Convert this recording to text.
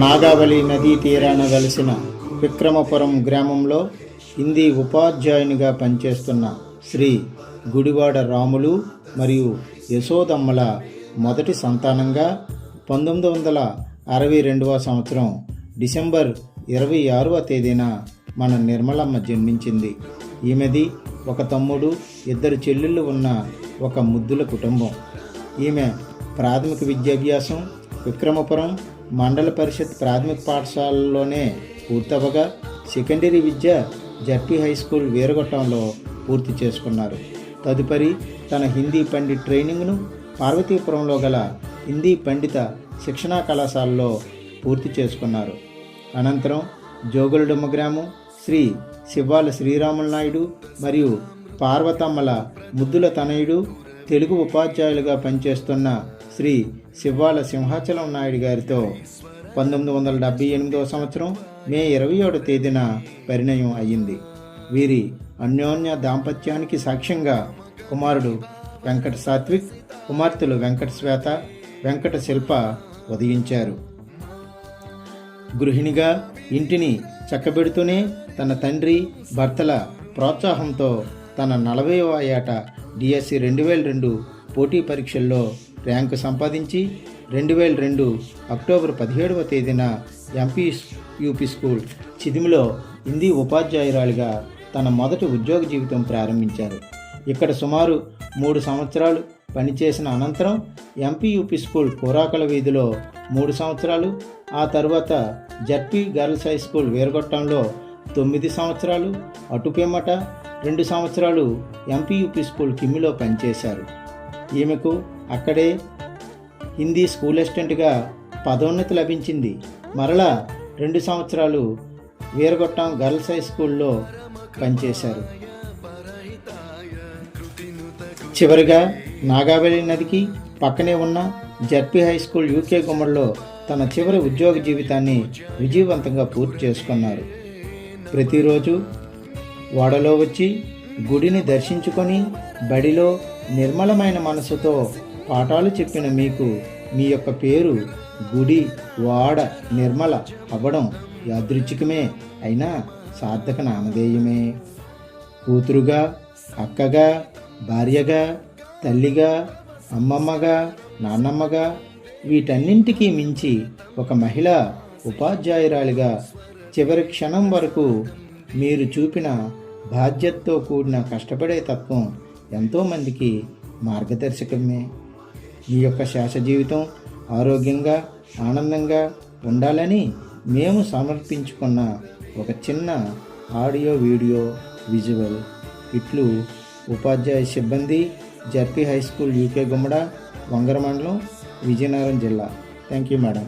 నాగావళి నదీ తీరాన వెలిసిన విక్రమపురం గ్రామంలో హిందీ ఉపాధ్యాయునిగా పనిచేస్తున్న శ్రీ గుడివాడ రాములు మరియు యశోదమ్మల మొదటి సంతానంగా 1962వ సంవత్సరం డిసెంబర్ 26వ తేదీన మన నిర్మలమ్మ జన్మించింది. ఈమెది ఒక తమ్ముడు, 2 చెల్లెళ్ళు ఉన్న ఒక ముద్దుల కుటుంబం. ఈమె ప్రాథమిక విద్యాభ్యాసం విక్రమపురం మండల పరిషత్ ప్రాథమిక పాఠశాలలోనే పూర్తవగా సెకండరీ విద్య జడ్పీ హై స్కూల్ వీరగొట్టంలో పూర్తి చేసుకున్నారు. తదుపరి తన హిందీ పండిట్ ట్రైనింగ్ను పార్వతీపురంలో గల హిందీ పండిత శిక్షణా కళాశాలలో పూర్తి చేసుకున్నారు. అనంతరం జోగులడుమ్మ గ్రామం శ్రీ శివ్వాల శ్రీరాములు నాయుడు మరియు పార్వతమ్మల ముద్దుల తనయుడు తెలుగు ఉపాధ్యాయులుగా పనిచేస్తున్న శ్రీ శివ్వాల సింహాచలం నాయుడు గారితో 1978వ సంవత్సరం మే 27వ తేదీన పరిణయం అయ్యింది. వీరి అన్యోన్య దాంపత్యానికి సాక్ష్యంగా కుమారుడు వెంకట సాత్విక్, కుమార్తెలు వెంకట శ్వేత, వెంకట శిల్ప ఉదయించారు. గృహిణిగా ఇంటిని చక్కబెడుతూనే తన తండ్రి, భర్తల ప్రోత్సాహంతో తన 40వ ఏట డిఎస్సి 2002 పోటీ పరీక్షల్లో ర్యాంకు సంపాదించి 2002 అక్టోబర్ 17వ తేదీన ఎంపీ-యూపీ స్కూల్ చిదిమిలో హిందీ ఉపాధ్యాయురాలిగా తన మొదటి ఉద్యోగ జీవితం ప్రారంభించారు. ఇక్కడ సుమారు 3 సంవత్సరాలు పనిచేసిన అనంతరం ఎంపీ-యూపీ స్కూల్ కోరాకల వీధిలో 3 సంవత్సరాలు, ఆ తర్వాత జడ్పీ గర్ల్స్ హై స్కూల్ వీరగొట్టంలో 9 సంవత్సరాలు, అటుపిమ్మట 2 సంవత్సరాలు ఎంపీ-యూపీ స్కూల్ కిమ్మిలో పనిచేశారు. ఈమెకు అక్కడే హిందీ స్కూల్ అసిస్టెంట్గా పదోన్నతి లభించింది. మరలా 2 సంవత్సరాలు వీరగొట్టం గర్ల్స్ హై స్కూల్లో పనిచేశారు. చివరిగా నాగావళి నదికి పక్కనే ఉన్న జడ్పీ హై స్కూల్ యూకే గుమ్మడిలో తన చివరి ఉద్యోగ జీవితాన్ని విజయవంతంగా పూర్తి చేసుకున్నారు. ప్రతిరోజు వాడలో వచ్చి గుడిని దర్శించుకొని బడిలో నిర్మలమైన మనసుతో పాఠాలు చెప్పిన మీకు మీ యొక్క పేరు గుడి వాడ నిర్మల అవ్వడం యాదృచ్ఛికమే అయినా సార్థక నామధేయమే. కూతురుగా, అక్కగా, భార్యగా, తల్లిగా, అమ్మమ్మగా, నాన్నమ్మగా, వీటన్నింటికీ మించి ఒక మహిళా ఉపాధ్యాయురాలిగా చివరి క్షణం వరకు మీరు చూపిన బాధ్యతతో కూడిన కష్టపడే తత్వం ఎంతోమందికి మార్గదర్శకమే. మీ యొక్క శేష జీవితం ఆరోగ్యంగా, ఆనందంగా ఉండాలని మేము సమర్పించుకున్న ఒక చిన్న ఆడియో, వీడియో, విజువల్ ఇట్లు ఉపాధ్యాయ సిబ్బంది, ZP high school UK Gummada, Vangara మండలం, విజయనగరం జిల్లా. Thank you madam.